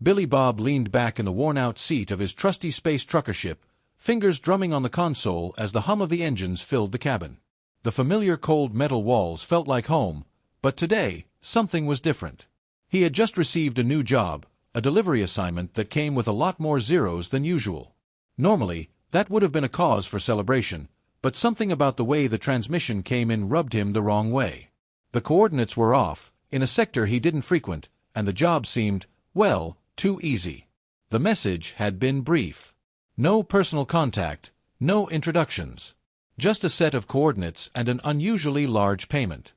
Billy Bob leaned back in the worn-out seat of his trusty space trucker ship, fingers drumming on the console as the hum of the engines filled the cabin. The familiar cold metal walls felt like home, but today, something was different. He had just received a new job, a delivery assignment that came with a lot more zeros than usual. Normally, that would have been a cause for celebration, but something about the way the transmission came in rubbed him the wrong way. The coordinates were off, in a sector he didn't frequent, and the job seemed, well, too easy. The message had been brief. No personal contact, no introductions. Just a set of coordinates and an unusually large payment.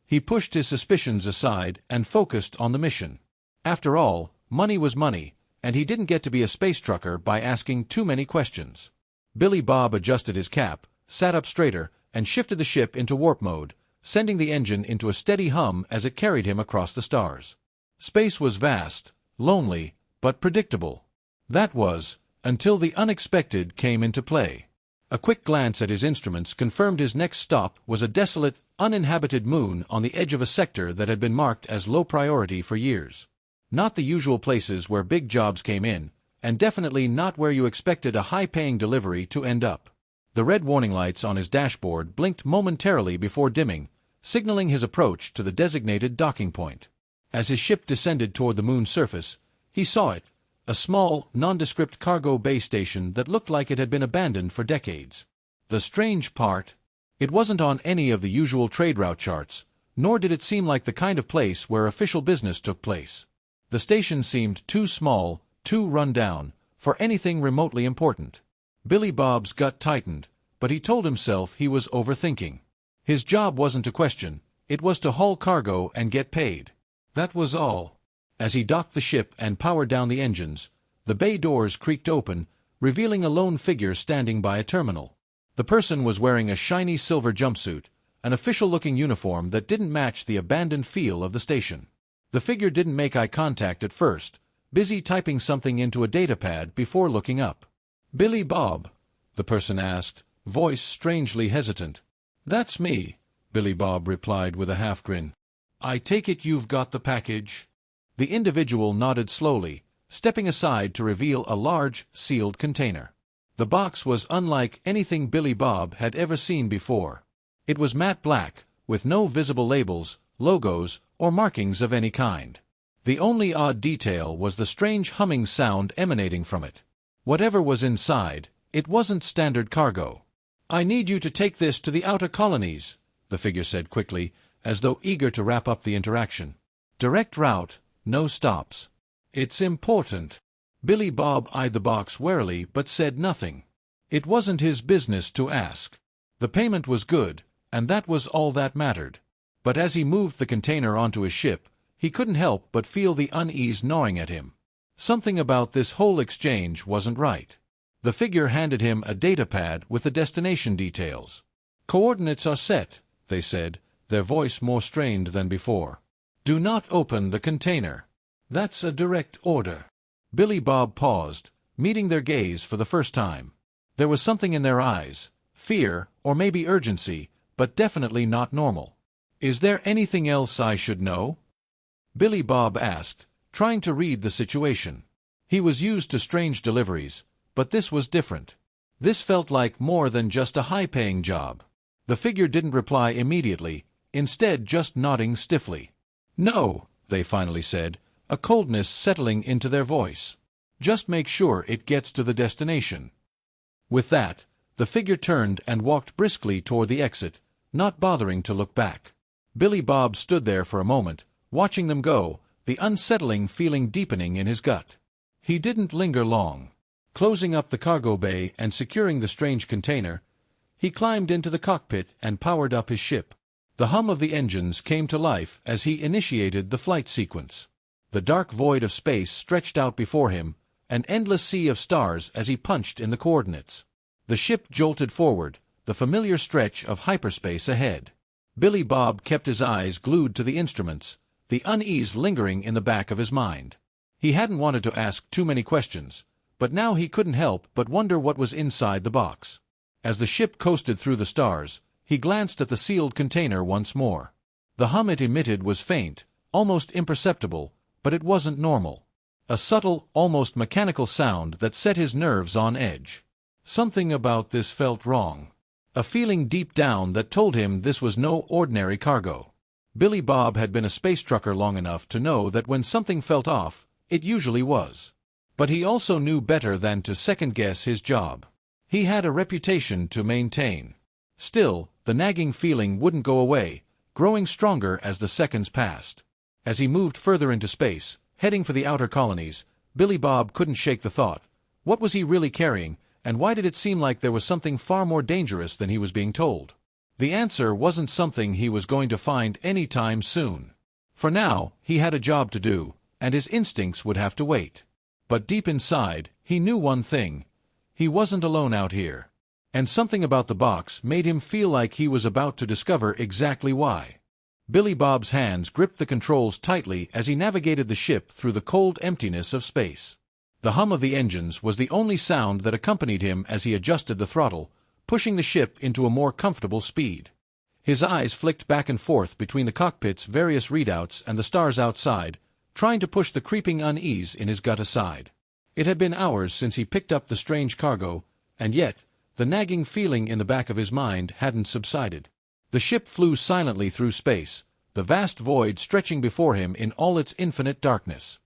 He pushed his suspicions aside and focused on the mission. After all, money was money, and he didn't get to be a space trucker by asking too many questions. Billy Bob adjusted his cap, sat up straighter, and shifted the ship into warp mode, sending the engine into a steady hum as it carried him across the stars. Space was vast, lonely, but predictable. That was, until the unexpected came into play. A quick glance at his instruments confirmed his next stop was a desolate, uninhabited moon on the edge of a sector that had been marked as low priority for years. Not the usual places where big jobs came in, and definitely not where you expected a high-paying delivery to end up. The red warning lights on his dashboard blinked momentarily before dimming, signaling his approach to the designated docking point. As his ship descended toward the moon's surface, he saw it, a small, nondescript cargo bay station that looked like it had been abandoned for decades. The strange part? It wasn't on any of the usual trade route charts, nor did it seem like the kind of place where official business took place. The station seemed too small, too run down, for anything remotely important. Billy Bob's gut tightened, but he told himself he was overthinking. His job wasn't to question, it was to haul cargo and get paid. That was all. As he docked the ship and powered down the engines, the bay doors creaked open, revealing a lone figure standing by a terminal. The person was wearing a shiny silver jumpsuit, an official-looking uniform that didn't match the abandoned feel of the station. The figure didn't make eye contact at first, busy typing something into a datapad before looking up. "Billy Bob?" the person asked, voice strangely hesitant. "That's me," Billy Bob replied with a half-grin. "I take it you've got the package?" The individual nodded slowly, stepping aside to reveal a large, sealed container. The box was unlike anything Billy Bob had ever seen before. It was matte black, with no visible labels, logos, or markings of any kind. The only odd detail was the strange humming sound emanating from it. Whatever was inside, it wasn't standard cargo. "I need you to take this to the outer colonies," the figure said quickly, as though eager to wrap up the interaction. "Direct route, no stops. It's important." Billy Bob eyed the box warily but said nothing. It wasn't his business to ask. The payment was good, and that was all that mattered. But as he moved the container onto his ship, he couldn't help but feel the unease gnawing at him. Something about this whole exchange wasn't right. The figure handed him a datapad with the destination details. "Coordinates are set," they said, their voice more strained than before. "Do not open the container. That's a direct order." Billy Bob paused, meeting their gaze for the first time. There was something in their eyes, fear, or maybe urgency, but definitely not normal. "Is there anything else I should know?" Billy Bob asked, trying to read the situation. He was used to strange deliveries, but this was different. This felt like more than just a high-paying job. The figure didn't reply immediately, instead just nodding stiffly. "No," they finally said, a coldness settling into their voice. "Just make sure it gets to the destination." With that, the figure turned and walked briskly toward the exit, not bothering to look back. Billy Bob stood there for a moment, watching them go, the unsettling feeling deepening in his gut. He didn't linger long. Closing up the cargo bay and securing the strange container, he climbed into the cockpit and powered up his ship. The hum of the engines came to life as he initiated the flight sequence. The dark void of space stretched out before him, an endless sea of stars as he punched in the coordinates. The ship jolted forward, the familiar stretch of hyperspace ahead. Billy Bob kept his eyes glued to the instruments, the unease lingering in the back of his mind. He hadn't wanted to ask too many questions, but now he couldn't help but wonder what was inside the box. As the ship coasted through the stars, he glanced at the sealed container once more. The hum it emitted was faint, almost imperceptible, but it wasn't normal. A subtle, almost mechanical sound that set his nerves on edge. Something about this felt wrong. A feeling deep down that told him this was no ordinary cargo. Billy Bob had been a space trucker long enough to know that when something felt off, it usually was. But he also knew better than to second-guess his job. He had a reputation to maintain. Still, the nagging feeling wouldn't go away, growing stronger as the seconds passed. As he moved further into space, heading for the outer colonies, Billy Bob couldn't shake the thought. What was he really carrying, and why did it seem like there was something far more dangerous than he was being told? The answer wasn't something he was going to find any time soon. For now, he had a job to do, and his instincts would have to wait. But deep inside, he knew one thing. He wasn't alone out here. And something about the box made him feel like he was about to discover exactly why. Billy Bob's hands gripped the controls tightly as he navigated the ship through the cold emptiness of space. The hum of the engines was the only sound that accompanied him as he adjusted the throttle, pushing the ship into a more comfortable speed. His eyes flicked back and forth between the cockpit's various readouts and the stars outside, trying to push the creeping unease in his gut aside. It had been hours since he picked up the strange cargo, and yet, the nagging feeling in the back of his mind hadn't subsided. The ship flew silently through space, the vast void stretching before him in all its infinite darkness.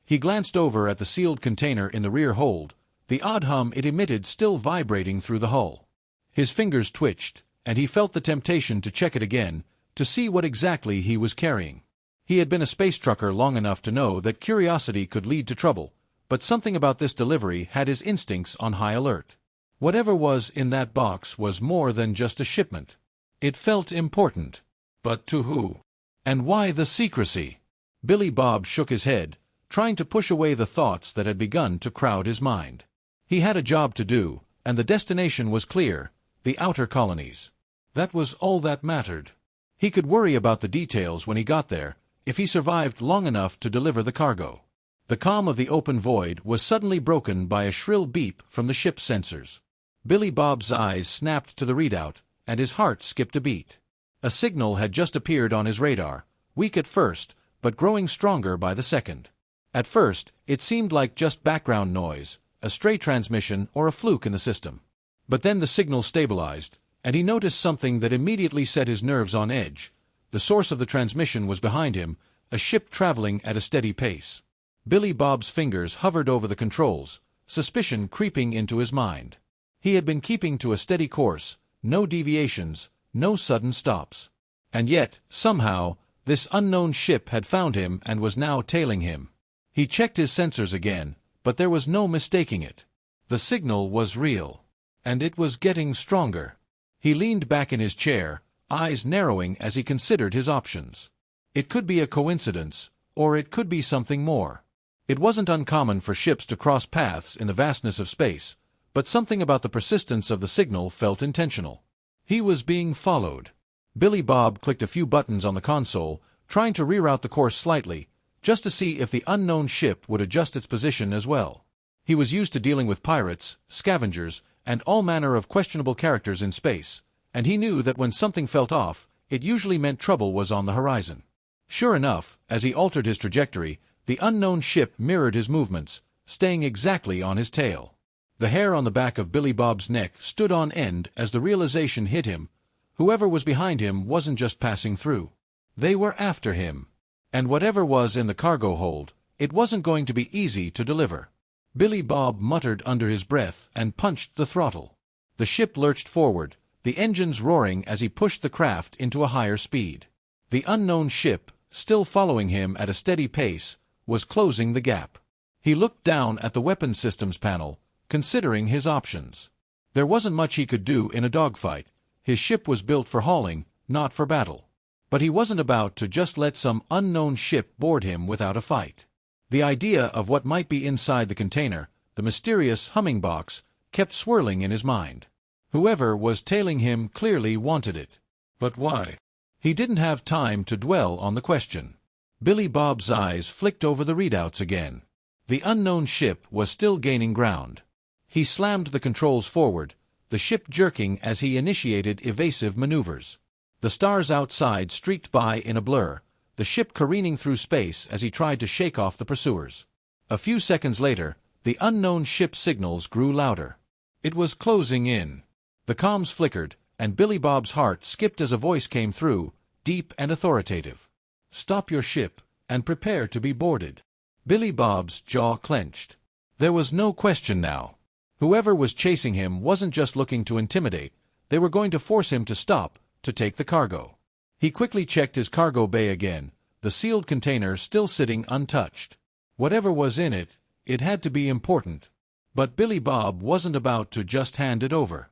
He glanced over at the sealed container in the rear hold, the odd hum it emitted still vibrating through the hull. His fingers twitched, and he felt the temptation to check it again, to see what exactly he was carrying. He had been a space trucker long enough to know that curiosity could lead to trouble, but something about this delivery had his instincts on high alert. Whatever was in that box was more than just a shipment. It felt important. But to who? And why the secrecy? Billy Bob shook his head, trying to push away the thoughts that had begun to crowd his mind. He had a job to do, and the destination was clear, the outer colonies. That was all that mattered. He could worry about the details when he got there, if he survived long enough to deliver the cargo. The calm of the open void was suddenly broken by a shrill beep from the ship's sensors. Billy Bob's eyes snapped to the readout, and his heart skipped a beat. A signal had just appeared on his radar, weak at first, but growing stronger by the second. At first, it seemed like just background noise, a stray transmission or a fluke in the system. But then the signal stabilized, and he noticed something that immediately set his nerves on edge. The source of the transmission was behind him, a ship traveling at a steady pace. Billy Bob's fingers hovered over the controls, suspicion creeping into his mind. He had been keeping to a steady course, no deviations, no sudden stops. And yet, somehow, this unknown ship had found him and was now tailing him. He checked his sensors again, but there was no mistaking it. The signal was real. And it was getting stronger. He leaned back in his chair, eyes narrowing as he considered his options. It could be a coincidence, or it could be something more. It wasn't uncommon for ships to cross paths in the vastness of space, but something about the persistence of the signal felt intentional. He was being followed. Billy Bob clicked a few buttons on the console, trying to reroute the course slightly, just to see if the unknown ship would adjust its position as well. He was used to dealing with pirates, scavengers, and all manner of questionable characters in space, and he knew that when something felt off, it usually meant trouble was on the horizon. Sure enough, as he altered his trajectory, the unknown ship mirrored his movements, staying exactly on his tail. The hair on the back of Billy Bob's neck stood on end as the realization hit him. Whoever was behind him wasn't just passing through. They were after him. And whatever was in the cargo hold, it wasn't going to be easy to deliver. Billy Bob muttered under his breath and punched the throttle. The ship lurched forward, the engines roaring as he pushed the craft into a higher speed. The unknown ship, still following him at a steady pace, was closing the gap. He looked down at the weapons systems panel, considering his options. There wasn't much he could do in a dogfight. His ship was built for hauling, not for battle. But he wasn't about to just let some unknown ship board him without a fight. The idea of what might be inside the container, the mysterious humming box, kept swirling in his mind. Whoever was tailing him clearly wanted it. But why? He didn't have time to dwell on the question. Billy Bob's eyes flicked over the readouts again. The unknown ship was still gaining ground. He slammed the controls forward, the ship jerking as he initiated evasive maneuvers. The stars outside streaked by in a blur, the ship careening through space as he tried to shake off the pursuers. A few seconds later, the unknown ship's signals grew louder. It was closing in. The comms flickered, and Billy Bob's heart skipped as a voice came through, deep and authoritative. "Stop your ship, and prepare to be boarded." Billy Bob's jaw clenched. There was no question now. Whoever was chasing him wasn't just looking to intimidate, they were going to force him to stop, to take the cargo. He quickly checked his cargo bay again, the sealed container still sitting untouched. Whatever was in it, it had to be important. But Billy Bob wasn't about to just hand it over.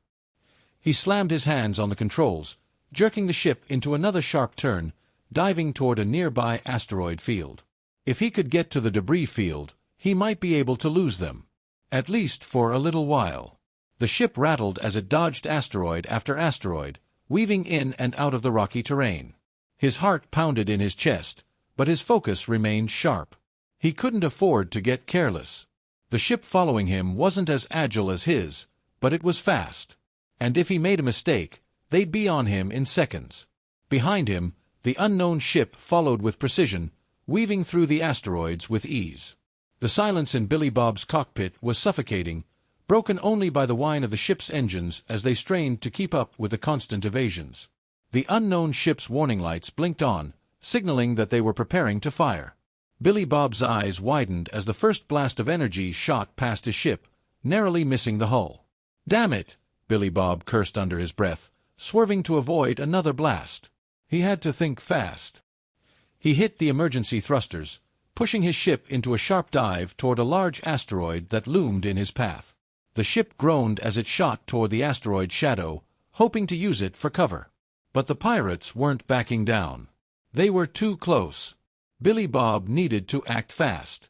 He slammed his hands on the controls, jerking the ship into another sharp turn, diving toward a nearby asteroid field. If he could get to the debris field, he might be able to lose them. At least for a little while. The ship rattled as it dodged asteroid after asteroid, weaving in and out of the rocky terrain. His heart pounded in his chest, but his focus remained sharp. He couldn't afford to get careless. The ship following him wasn't as agile as his, but it was fast. And if he made a mistake, they'd be on him in seconds. Behind him, the unknown ship followed with precision, weaving through the asteroids with ease. The silence in Billy Bob's cockpit was suffocating, broken only by the whine of the ship's engines as they strained to keep up with the constant evasions. The unknown ship's warning lights blinked on, signaling that they were preparing to fire. Billy Bob's eyes widened as the first blast of energy shot past his ship, narrowly missing the hull. "Damn it!" Billy Bob cursed under his breath, swerving to avoid another blast. He had to think fast. He hit the emergency thrusters, pushing his ship into a sharp dive toward a large asteroid that loomed in his path. The ship groaned as it shot toward the asteroid's shadow, hoping to use it for cover. But the pirates weren't backing down. They were too close. Billy Bob needed to act fast.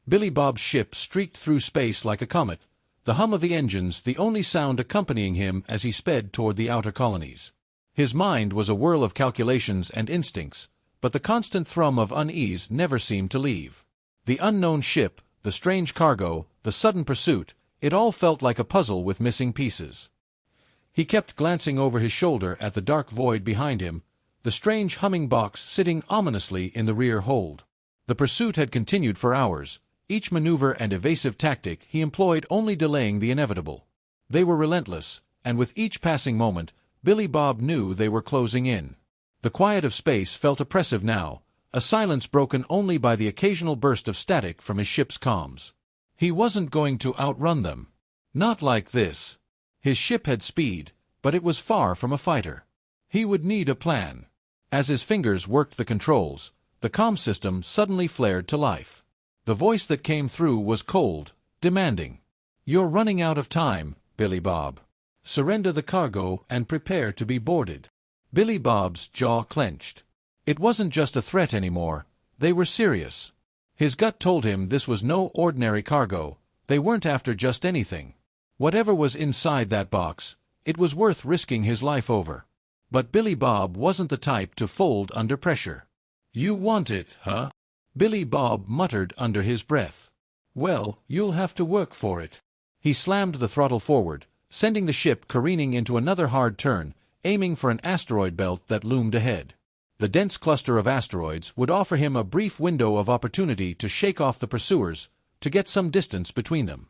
Billy Bob's ship streaked through space like a comet, the hum of the engines the only sound accompanying him as he sped toward the outer colonies. His mind was a whirl of calculations and instincts, but the constant thrum of unease never seemed to leave. The unknown ship, the strange cargo, the sudden pursuit, it all felt like a puzzle with missing pieces. He kept glancing over his shoulder at the dark void behind him, the strange humming box sitting ominously in the rear hold. The pursuit had continued for hours, each maneuver and evasive tactic he employed only delaying the inevitable. They were relentless, and with each passing moment, Billy Bob knew they were closing in. The quiet of space felt oppressive now, a silence broken only by the occasional burst of static from his ship's comms. He wasn't going to outrun them. Not like this. His ship had speed, but it was far from a fighter. He would need a plan. As his fingers worked the controls, the comm system suddenly flared to life. The voice that came through was cold, demanding. "You're running out of time, Billy Bob. Surrender the cargo and prepare to be boarded." Billy Bob's jaw clenched. It wasn't just a threat anymore, they were serious. His gut told him this was no ordinary cargo, they weren't after just anything. Whatever was inside that box, it was worth risking his life over. But Billy Bob wasn't the type to fold under pressure. "You want it, huh?" Billy Bob muttered under his breath. "Well, you'll have to work for it." He slammed the throttle forward, sending the ship careening into another hard turn, aiming for an asteroid belt that loomed ahead. The dense cluster of asteroids would offer him a brief window of opportunity to shake off the pursuers, to get some distance between them.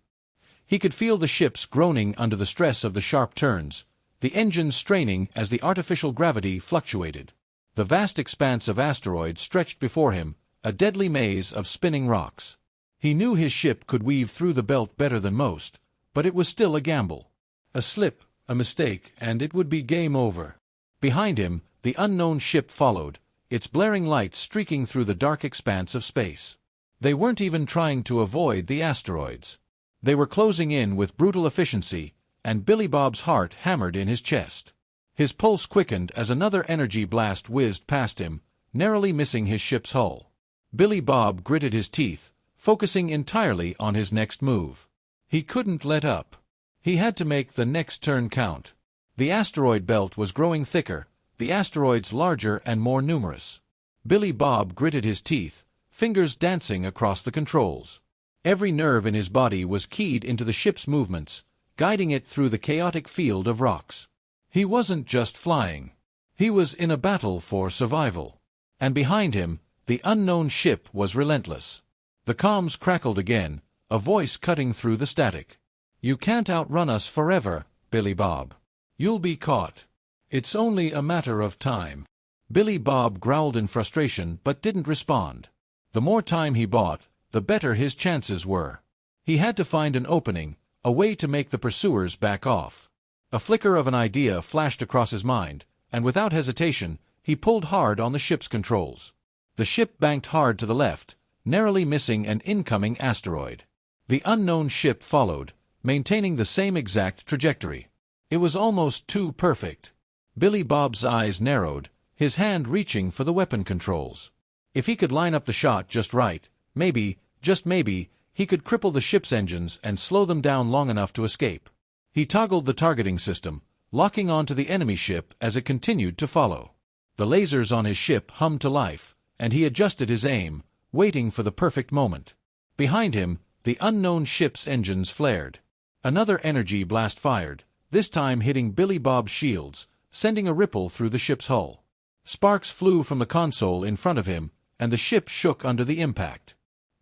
He could feel the ships groaning under the stress of the sharp turns, the engines straining as the artificial gravity fluctuated. The vast expanse of asteroids stretched before him, a deadly maze of spinning rocks. He knew his ship could weave through the belt better than most, but it was still a gamble. A slip, a mistake, and it would be game over. Behind him, the unknown ship followed, its blaring lights streaking through the dark expanse of space. They weren't even trying to avoid the asteroids. They were closing in with brutal efficiency, and Billy Bob's heart hammered in his chest. His pulse quickened as another energy blast whizzed past him, narrowly missing his ship's hull. Billy Bob gritted his teeth, focusing entirely on his next move. He couldn't let up. He had to make the next turn count. The asteroid belt was growing thicker, the asteroids larger and more numerous. Billy Bob gritted his teeth, fingers dancing across the controls. Every nerve in his body was keyed into the ship's movements, guiding it through the chaotic field of rocks. He wasn't just flying. He was in a battle for survival. And behind him, the unknown ship was relentless. The comms crackled again, a voice cutting through the static. "You can't outrun us forever, Billy Bob. You'll be caught. It's only a matter of time." Billy Bob growled in frustration but didn't respond. The more time he bought, the better his chances were. He had to find an opening, a way to make the pursuers back off. A flicker of an idea flashed across his mind, and without hesitation, he pulled hard on the ship's controls. The ship banked hard to the left, narrowly missing an incoming asteroid. The unknown ship followed, maintaining the same exact trajectory. It was almost too perfect. Billy Bob's eyes narrowed, his hand reaching for the weapon controls. If he could line up the shot just right, maybe, just maybe, he could cripple the ship's engines and slow them down long enough to escape. He toggled the targeting system, locking onto the enemy ship as it continued to follow. The lasers on his ship hummed to life, and he adjusted his aim, waiting for the perfect moment. Behind him, the unknown ship's engines flared. Another energy blast fired, this time hitting Billy Bob's shields, sending a ripple through the ship's hull. Sparks flew from the console in front of him, and the ship shook under the impact.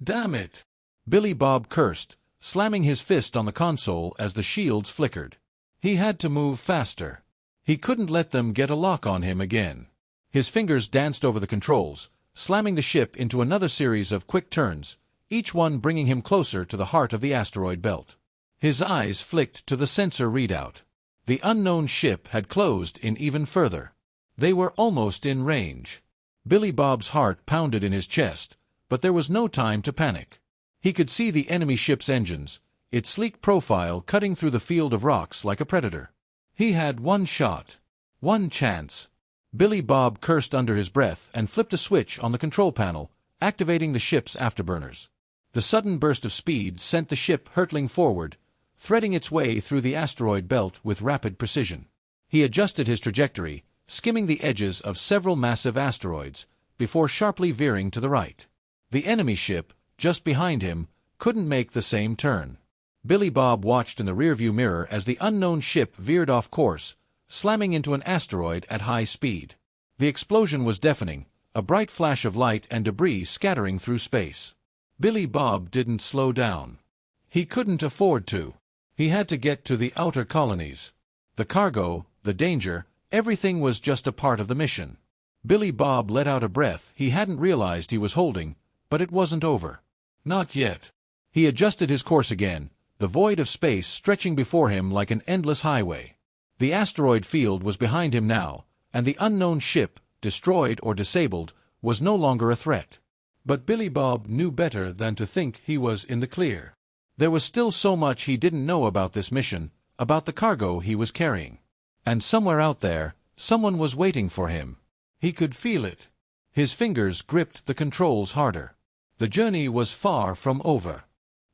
"Damn it!" Billy Bob cursed, slamming his fist on the console as the shields flickered. He had to move faster. He couldn't let them get a lock on him again. His fingers danced over the controls, slamming the ship into another series of quick turns, each one bringing him closer to the heart of the asteroid belt. His eyes flicked to the sensor readout. The unknown ship had closed in even further. They were almost in range. Billy Bob's heart pounded in his chest, but there was no time to panic. He could see the enemy ship's engines, its sleek profile cutting through the field of rocks like a predator. He had one shot. One chance. Billy Bob cursed under his breath and flipped a switch on the control panel, activating the ship's afterburners. The sudden burst of speed sent the ship hurtling forward, threading its way through the asteroid belt with rapid precision. He adjusted his trajectory, skimming the edges of several massive asteroids, before sharply veering to the right. The enemy ship, just behind him, couldn't make the same turn. Billy Bob watched in the rearview mirror as the unknown ship veered off course, slamming into an asteroid at high speed. The explosion was deafening, a bright flash of light and debris scattering through space. Billy Bob didn't slow down. He couldn't afford to. He had to get to the outer colonies. The cargo, the danger, everything was just a part of the mission. Billy Bob let out a breath he hadn't realized he was holding, but it wasn't over. Not yet. He adjusted his course again, the void of space stretching before him like an endless highway. The asteroid field was behind him now, and the unknown ship, destroyed or disabled, was no longer a threat. But Billy Bob knew better than to think he was in the clear. There was still so much he didn't know about this mission, about the cargo he was carrying. And somewhere out there, someone was waiting for him. He could feel it. His fingers gripped the controls harder. The journey was far from over.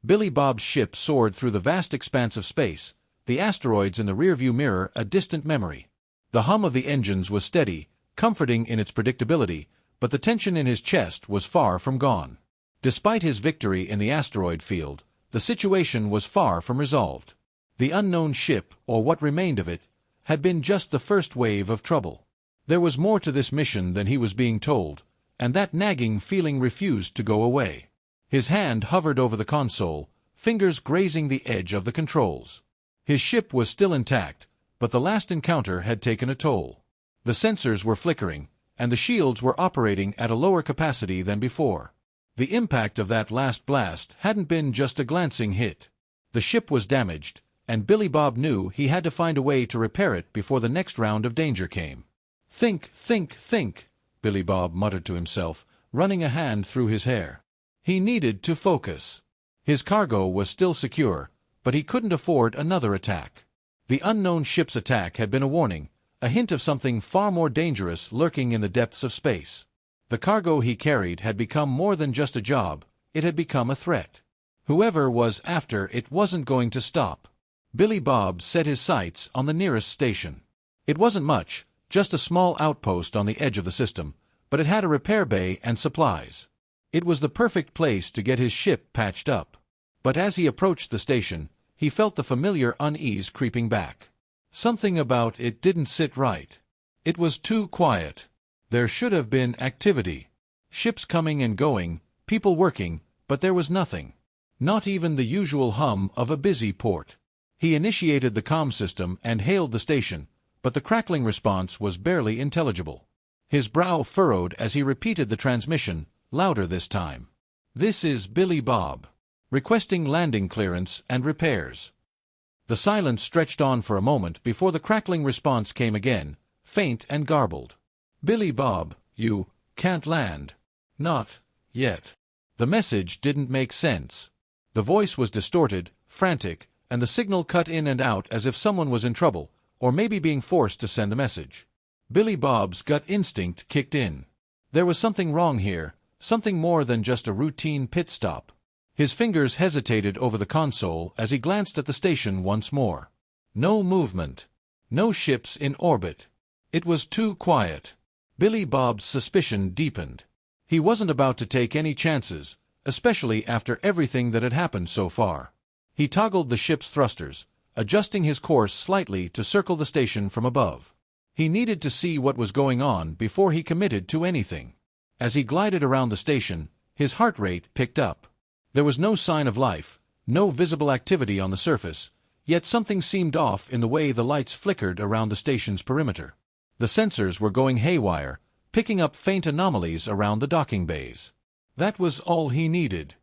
Billy Bob's ship soared through the vast expanse of space, the asteroids in the rearview mirror a distant memory. The hum of the engines was steady, comforting in its predictability, but the tension in his chest was far from gone. Despite his victory in the asteroid field, the situation was far from resolved. The unknown ship, or what remained of it, had been just the first wave of trouble. There was more to this mission than he was being told, and that nagging feeling refused to go away. His hand hovered over the console, fingers grazing the edge of the controls. His ship was still intact, but the last encounter had taken a toll. The sensors were flickering, and the shields were operating at a lower capacity than before. The impact of that last blast hadn't been just a glancing hit. The ship was damaged, and Billy Bob knew he had to find a way to repair it before the next round of danger came. "Think, think, think," Billy Bob muttered to himself, running a hand through his hair. He needed to focus. His cargo was still secure, but he couldn't afford another attack. The unknown ship's attack had been a warning, a hint of something far more dangerous lurking in the depths of space. The cargo he carried had become more than just a job, it had become a threat. Whoever was after it wasn't going to stop. Billy Bob set his sights on the nearest station. It wasn't much, just a small outpost on the edge of the system, but it had a repair bay and supplies. It was the perfect place to get his ship patched up. But as he approached the station, he felt the familiar unease creeping back. Something about it didn't sit right. It was too quiet. There should have been activity. Ships coming and going, people working, but there was nothing. Not even the usual hum of a busy port. He initiated the comm system and hailed the station, but the crackling response was barely intelligible. His brow furrowed as he repeated the transmission, louder this time. "This is Billy Bob. Requesting landing clearance and repairs." The silence stretched on for a moment before the crackling response came again, faint and garbled. "Billy Bob, you can't land. Not yet." The message didn't make sense. The voice was distorted, frantic, and the signal cut in and out as if someone was in trouble, or maybe being forced to send the message. Billy Bob's gut instinct kicked in. There was something wrong here, something more than just a routine pit stop. His fingers hesitated over the console as he glanced at the station once more. No movement. No ships in orbit. It was too quiet. Billy Bob's suspicion deepened. He wasn't about to take any chances, especially after everything that had happened so far. He toggled the ship's thrusters, adjusting his course slightly to circle the station from above. He needed to see what was going on before he committed to anything. As he glided around the station, his heart rate picked up. There was no sign of life, no visible activity on the surface, yet something seemed off in the way the lights flickered around the station's perimeter. The sensors were going haywire, picking up faint anomalies around the docking bays. That was all he needed.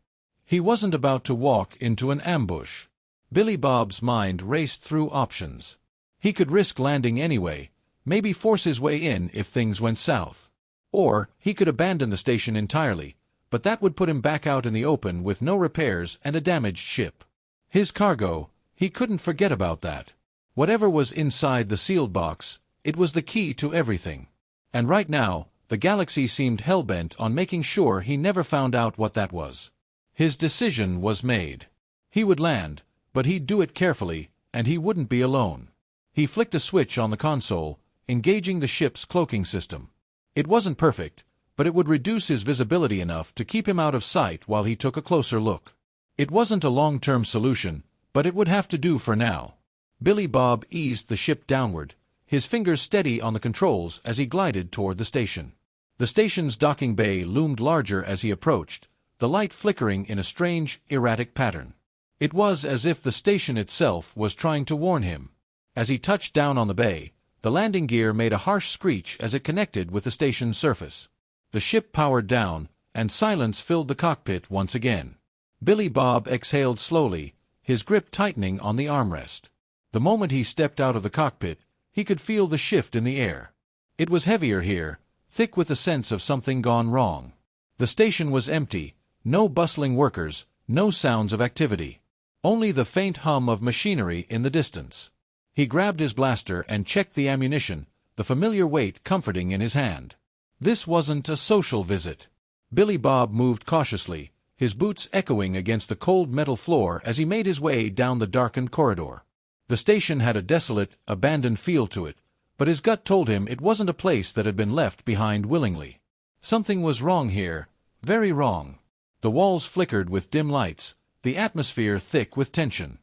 He wasn't about to walk into an ambush. Billy Bob's mind raced through options. He could risk landing anyway, maybe force his way in if things went south. Or he could abandon the station entirely, but that would put him back out in the open with no repairs and a damaged ship. His cargo, he couldn't forget about that. Whatever was inside the sealed box, it was the key to everything. And right now, the galaxy seemed hell-bent on making sure he never found out what that was. His decision was made. He would land, but he'd do it carefully, and he wouldn't be alone. He flicked a switch on the console, engaging the ship's cloaking system. It wasn't perfect, but it would reduce his visibility enough to keep him out of sight while he took a closer look. It wasn't a long-term solution, but it would have to do for now. Billy Bob eased the ship downward, his fingers steady on the controls as he glided toward the station. The station's docking bay loomed larger as he approached, the light flickering in a strange, erratic pattern. It was as if the station itself was trying to warn him. As he touched down on the bay, the landing gear made a harsh screech as it connected with the station's surface. The ship powered down, and silence filled the cockpit once again. Billy Bob exhaled slowly, his grip tightening on the armrest. The moment he stepped out of the cockpit, he could feel the shift in the air. It was heavier here, thick with a sense of something gone wrong. The station was empty, no bustling workers, no sounds of activity. Only the faint hum of machinery in the distance. He grabbed his blaster and checked the ammunition, the familiar weight comforting in his hand. This wasn't a social visit. Billy Bob moved cautiously, his boots echoing against the cold metal floor as he made his way down the darkened corridor. The station had a desolate, abandoned feel to it, but his gut told him it wasn't a place that had been left behind willingly. Something was wrong here, very wrong. The walls flickered with dim lights, the atmosphere thick with tension.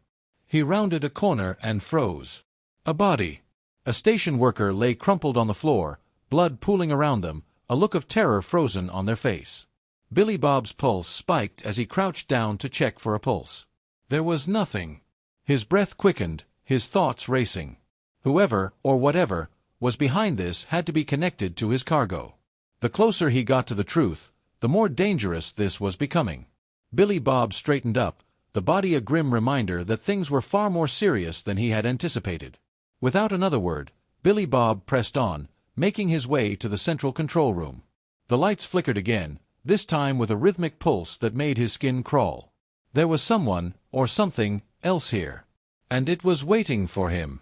He rounded a corner and froze. A body. A station worker lay crumpled on the floor, blood pooling around them, a look of terror frozen on their face. Billy Bob's pulse spiked as he crouched down to check for a pulse. There was nothing. His breath quickened, his thoughts racing. Whoever, or whatever, was behind this had to be connected to his cargo. The closer he got to the truth, the more dangerous this was becoming. Billy Bob straightened up, the body a grim reminder that things were far more serious than he had anticipated. Without another word, Billy Bob pressed on, making his way to the central control room. The lights flickered again, this time with a rhythmic pulse that made his skin crawl. There was someone, or something, else here. And it was waiting for him.